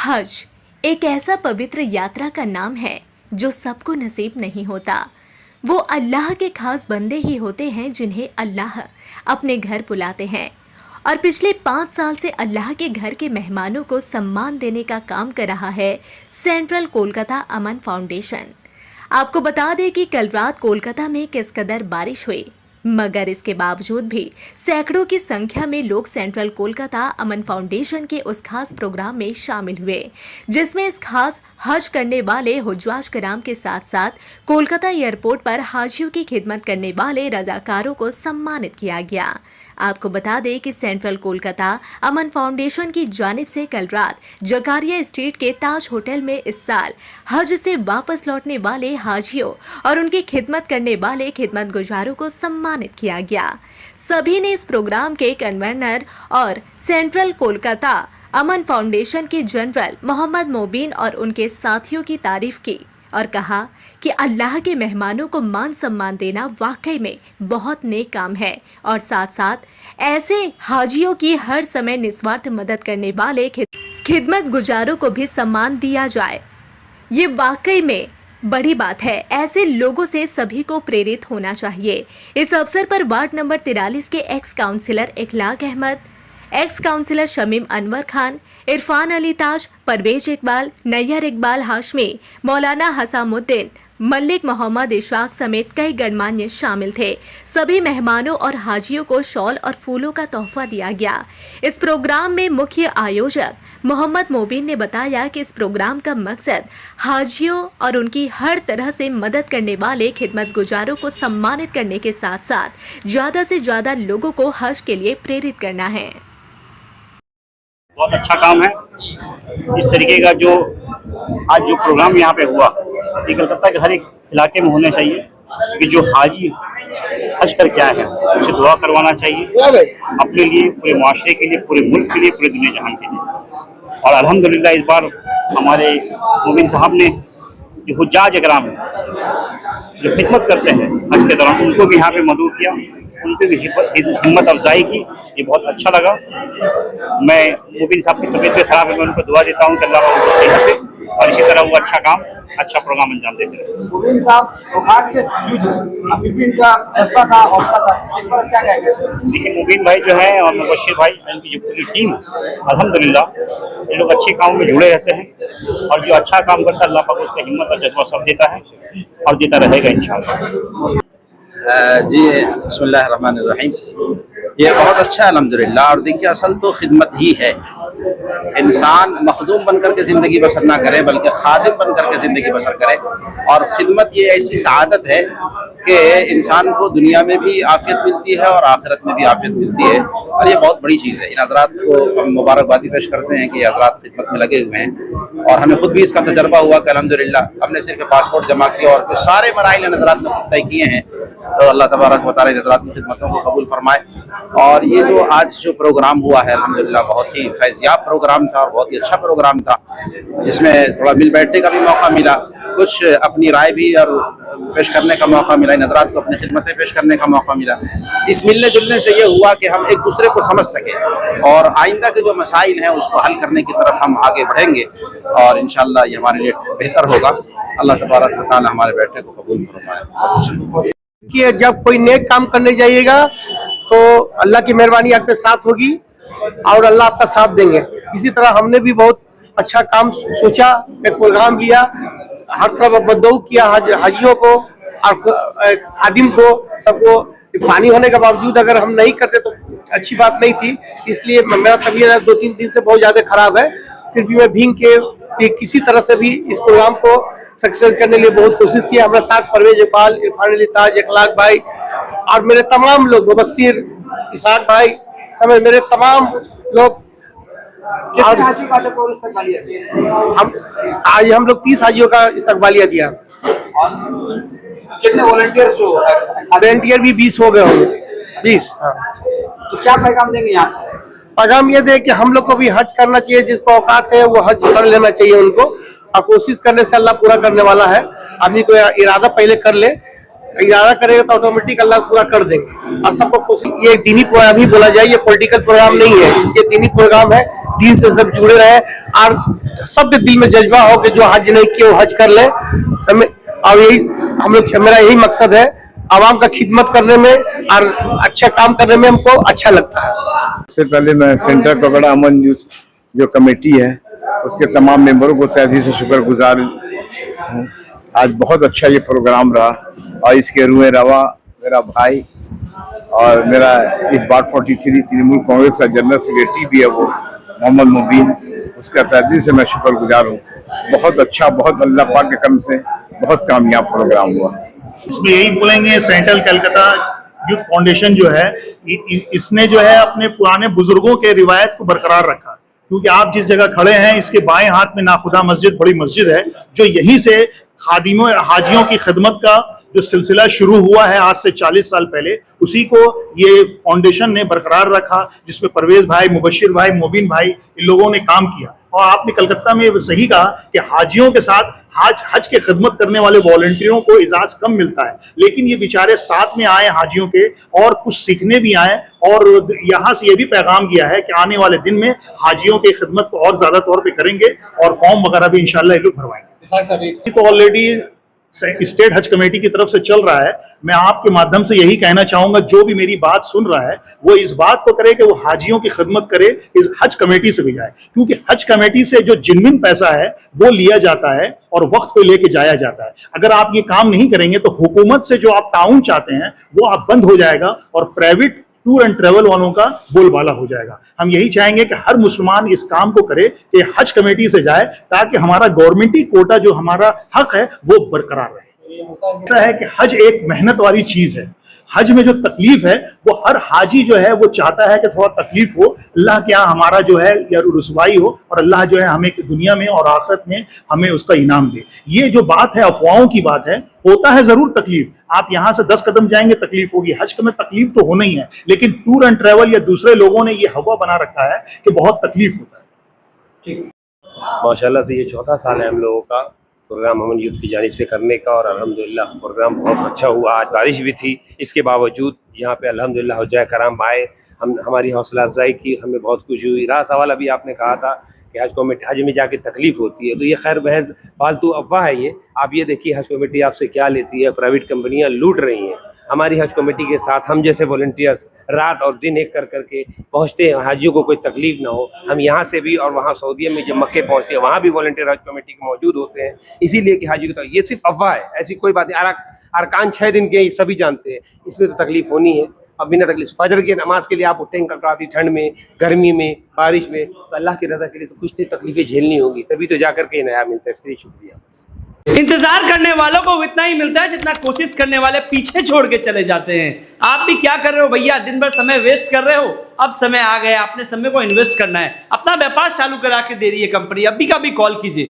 हज एक ऐसा पवित्र यात्रा का नाम है जो सबको नसीब नहीं होता। वो अल्लाह के खास बंदे ही होते हैं जिन्हें अल्लाह अपने घर बुलाते हैं। और पिछले 5 साल से अल्लाह के घर के मेहमानों को सम्मान देने का काम कर रहा है सेंट्रल कोलकाता अमन फाउंडेशन। आपको बता दें कि कल रात कोलकाता में किस कदर बारिश हुई, मगर इसके बावजूद भी सैकड़ों की संख्या में लोग सेंट्रल कोलकाता अमन फाउंडेशन के उस खास प्रोग्राम में शामिल हुए, जिसमें इस खास हज करने वाले हुज्जाज कराम के साथ साथ कोलकाता एयरपोर्ट पर हाजियों की खिदमत करने वाले रजाकारों को सम्मानित किया गया। आपको बता दें कि सेंट्रल कोलकाता अमन फाउंडेशन की जानिब से कल रात जकारिया स्ट्रीट के ताज होटल में इस साल हज से वापस लौटने वाले हाजियों और उनकी खिदमत करने वाले खिदमत गुजारों को सम्मानित किया गया। सभी ने इस प्रोग्राम के कन्वीनर और सेंट्रल कोलकाता अमन फाउंडेशन के जनरल मोहम्मद मोबिन और उनके साथियों की तारीफ की और कहा कि अल्लाह के मेहमानों को मान सम्मान देना वाकई में बहुत नेक काम है और साथ साथ ऐसे हाजियों की हर समय निस्वार्थ मदद करने वाले खिदमत गुजारों को भी सम्मान दिया जाए। ये वाकई में बड़ी बात है। ऐसे लोगों से सभी को प्रेरित होना चाहिए। इस अवसर पर वार्ड नंबर 43 के एक्स काउंसिलर इखलाक अहमद, एक्स काउंसिलर शमीम अनवर खान, इरफान अली ताज, परवेज इकबाल, नैयर इकबाल हाशमी, मौलाना हसामुद्दीन, मलिक मोहम्मद इशफाक समेत कई गणमान्य शामिल थे। सभी मेहमानों और हाजियों को शॉल और फूलों का तोहफा दिया गया। इस प्रोग्राम में मुख्य आयोजक मोहम्मद मोबिन ने बताया कि इस प्रोग्राम का मकसद हाजियों और उनकी हर तरह से मदद करने वाले खिदमत गुजारों को सम्मानित करने के साथ साथ ज्यादा से ज्यादा लोगों को हज के लिए प्रेरित करना है। बहुत अच्छा काम है। इस तरीके का जो आज जो प्रोग्राम यहाँ पे हुआ, ये कलकत्ता के हर एक इलाके में होना चाहिए कि जो हाजी हज कर क्या है उसे दुआ करवाना चाहिए, अपने लिए, पूरे माशरे के लिए, पूरे मुल्क के लिए, पूरे दुनिया जहान के लिए। और अल्हम्दुलिल्लाह इस बार हमारे मोबिन साहब ने जो हुज्जाज इकराम है, जो खिदमत करते हैं हज के दौरान, उनको भी यहाँ पे मदऊ किया, उनकी भी हिम्मत अफजाई की। ये बहुत अच्छा लगा। मैं मोबिन साहब की तबीयत भी खराब है, मैं उनको दुआ देता हूँ कि अल्लाह उनको सेहत दे और इसी तरह वो अच्छा काम, अच्छा प्रोग्राम अंजाम देते रहे। मोबिन साहब बुखार से जूझ रहे, फिर भी इनका जज्बा था, हौसला था, इस पर क्या कहेंगे? देखिए, मोबिन भाई जो है और मुबशिर भाई, इनकी जो पूरी टीम, अल्हम्दुलिल्लाह ये लोग अच्छे काम में जुड़े रहते हैं और जो अच्छा काम करता है अल्लाह पाक उसका हिम्मत और जज्बा सब देता है और देता रहेगा इंशाअल्लाह। जी बिस्मिल्लाहिर्रहमानिर्रहीम। ये बहुत अच्छा है अल्हम्दुलिल्लाह। और देखिए, असल तो खिदमत ही है। इंसान मखदूम बन करके ज़िंदगी बसर ना करे बल्कि खादिम बन करके ज़िंदगी बसर करे। और ख़िदमत ये ऐसी सआदत है कि इंसान को दुनिया में भी आफ़ियत मिलती है और आखिरत में भी आफ़ियत मिलती है, और ये बहुत बड़ी चीज़ है। इन हज़रात को हम मुबारकबादी पेश करते हैं कि ये हज़रात खिदमत में लगे हुए हैं और हमें ख़ुद भी इसका तजर्बा हुआ कि अल्हम्दुलिल्लाह हमने सिर्फ पासपोर्ट जमा किया और सारे मराइल इन हज़रात ने खुद तय किए हैं। तो अल्लाह तबारक व तआला इन हज़रात की खिदमतों को कबूल फरमाए। और ये जो आज जो प्रोग्राम हुआ है अल्हम्दुलिल्लाह बहुत ही फैज़याब प्रोग्राम था और बहुत ही अच्छा प्रोग्राम था, जिसमें थोड़ा मिल बैठने का भी मौका मिला, कुछ अपनी राय भी और पेश करने का मौका मिला, इन हज़रात को अपनी खिदमतें पेश करने का मौका मिला। इस मिलने जुलने से ये हुआ कि हम एक दूसरे को समझ सकें और आइंदा के जो मसाइल हैं उसको हल करने की तरफ हम आगे बढ़ेंगे और इंशाअल्लाह ये हमारे लिए बेहतर होगा। अल्लाह तबारक व तआला हमारे बैठने को कबूल फरमाए। कि जब कोई नेक काम करने जाइएगा तो अल्लाह की मेहरबानी आपके साथ होगी और अल्लाह आपका साथ देंगे। इसी तरह हमने भी बहुत अच्छा काम सोचा, एक प्रोग्राम किया, हर तरफ मदऊ किया हाजियों को और खादिम को, सबको। पानी होने के बावजूद अगर हम नहीं करते तो अच्छी बात नहीं थी, इसलिए मेरा तबीयत 2-3 दिन से बहुत ज़्यादा ख़राब है। फिर भी मैं भींग के किसी तरह से भी इस प्रोग्राम को सक्सेस करने के लिए बहुत कोशिश की। हमारे साथ परवेज इकबाल, इरफान अली ताज, इखलाक भाई और मेरे तमाम लोग, मुबशिर, इसाक भाई समेत मेरे तमाम लोग। हम लोग 30 हाजियों का इस्तकबालिया दिया। कितने वॉलंटियर भी 20 हो गए होंगे, 20। हाँ। तो क्या पैगाम देंगे यहाँ से? पैगाम ये दे कि हम लोग को भी हज करना चाहिए, जिसको औकात है वो हज कर लेना चाहिए उनको, और कोशिश करने से अल्लाह पूरा करने वाला है। आदमी को इरादा पहले कर ले इरादा करेगा तो ऑटोमेटिक अल्लाह पूरा कर देंगे। और सबको कोशिश, ये दीनी प्रोग्राम ही बोला जाए, ये पॉलिटिकल प्रोग्राम नहीं है, ये दीनी प्रोग्राम है। दीन से सब जुड़े रहे और सबके दिल में जज्बा हो कि जो हज नहीं किए वो हज कर ले। और यही हम लोग, मेरा यही मकसद है, आवाम का खिदमत करने में और अच्छा काम करने में हमको अच्छा लगता है। सबसे पहले मैं सेंटर पकड़ा अमन न्यूज जो कमेटी है उसके तमाम मेंबरों को तहे दिल से शुक्रगुजार हूँ। आज बहुत अच्छा ये प्रोग्राम रहा और इसके रूए रवा मेरा भाई और मेरा इस बार 43 तृणमूल कांग्रेस का जनरल सेक्रेटरी भी है वो मोहम्मद मुबीन, उसका तहे दिल से मैं शुक्रगुजार हूँ। बहुत अच्छा, बहुत अल्लाह पाक के करम से बहुत कामयाब प्रोग्राम हुआ। इसमें यही बोलेंगे, सेंट्रल कलकत्ता यूथ फाउंडेशन जो है इसने जो है अपने पुराने बुजुर्गों के रिवायत को बरकरार रखा। क्योंकि आप जिस जगह खड़े हैं इसके बाएं हाथ में नाखुदा मस्जिद, बड़ी मस्जिद है, जो यहीं से खादिमों हाजियों की खिदमत का जो सिलसिला शुरू हुआ है आज से 40 साल पहले, उसी को ये फाउंडेशन ने बरकरार रखा, जिसमें परवेज भाई, मुबशिर भाई, मोबिन भाई, इन लोगों ने काम किया। और आपने कलकत्ता में सही कहा कि हाजियों के साथ हज के खिदमत करने वाले वॉलंटियरों को इजाज़ कम मिलता है, लेकिन ये बेचारे साथ में आए हाजियों के और कुछ सीखने भी आए। और यहाँ से ये भी पैगाम गया है कि आने वाले दिन में हाजियों की खिदमत को और ज्यादा तौर पे करेंगे और फॉर्म वगैरह भी इंशाल्लाह ये लोग भरवाएंगे। तो ऑलरेडी स्टेट हज कमेटी की तरफ से चल रहा है। मैं आपके माध्यम से यही कहना चाहूंगा, जो भी मेरी बात सुन रहा है वो इस बात को करे कि वो हाजियों की खिदमत करे, इस हज कमेटी से भी जाए, क्योंकि हज कमेटी से जो जिनमिन पैसा है वो लिया जाता है और वक्त पे लेके जाया जाता है। अगर आप ये काम नहीं करेंगे तो हुकूमत से जो आप ताउन चाहते हैं वो आप बंद हो जाएगा और प्राइवेट टूर एंड ट्रेवल वालों का बोलबाला हो जाएगा। हम यही चाहेंगे कि हर मुसलमान इस काम को करे कि हज कमेटी से जाए, ताकि हमारा गवर्नमेंटी कोटा जो हमारा हक है वो बरकरार रहे। ऐसा है कि हज एक मेहनत वाली चीज है। हज में जो तकलीफ है वो हर हाजी जो है वो चाहता है कि थोड़ा तकलीफ हो, अल्लाह के यहाँ हमारा जो है या रुसवाई हो, और अल्लाह जो है हमें दुनिया में और आखिरत में हमें उसका इनाम दे। ये जो बात है अफवाहों की बात है, होता है जरूर तकलीफ। आप यहाँ से 10 कदम जाएंगे तकलीफ होगी, हज में तकलीफ तो होना ही है, लेकिन टूर एंड ट्रेवल या दूसरे लोगों ने ये हवा बना रखा है कि बहुत तकलीफ होता है। माशाल्लाह से ये चौथा साल है हम लोगों का प्रोग्राम अमन यूथ की जानिब से करने का, और अल्हम्दुलिल्लाह प्रोग्राम बहुत अच्छा हुआ। आज बारिश भी थी, इसके बावजूद यहाँ पे अल्हम्दुलिल्लाह हुज्जाए कराम आए, हमारी हौसला अफजाई की, हमें बहुत खुशी हुई। रहा सवाल अभी आपने कहा था कि हज में जाके तकलीफ होती है, तो ये खैर महज फालतू अफवाह है। ये आप ये देखिए हज कमेटी आपसे क्या लेती है, प्राइवेट कंपनियाँ लूट रही हैं। हमारी हज कमेटी के साथ हम जैसे वॉलंटियर्स रात और दिन एक कर करके पहुँचते हैं, हाजियों को कोई तकलीफ ना हो। हम यहाँ से भी और वहाँ सऊदीया में जब मक्के पहुँचते हैं वहाँ भी वॉलंटियर हज कमेटी के मौजूद होते हैं, इसीलिए कि हाजियों को ये सिर्फ अफवाह है, ऐसी कोई बात नहीं। अरकान 6 दिन के ये सभी जानते हैं, इसमें तो तकलीफ होनी है। अब बिना तकलीफ फजर की नमाज के लिए आप उठेंगे कड़कड़ाती ठंड में, गर्मी में, बारिश में, तो अल्लाह की रज़ा के लिए तो कुछ तकलीफें झेलनी होगी, तभी तो जाकर के नया मिलता है। इसके लिए शुक्रिया। बस इंतजार करने वालों को इतना ही मिलता है जितना कोशिश करने वाले पीछे छोड़ के चले जाते हैं। आप भी क्या कर रहे हो भैया, दिन भर समय वेस्ट कर रहे हो, अब समय आ गया, अपने समय को इन्वेस्ट करना है। अपना व्यापार चालू करा के दे रही है कंपनी, अभी का भी कॉल कीजिए।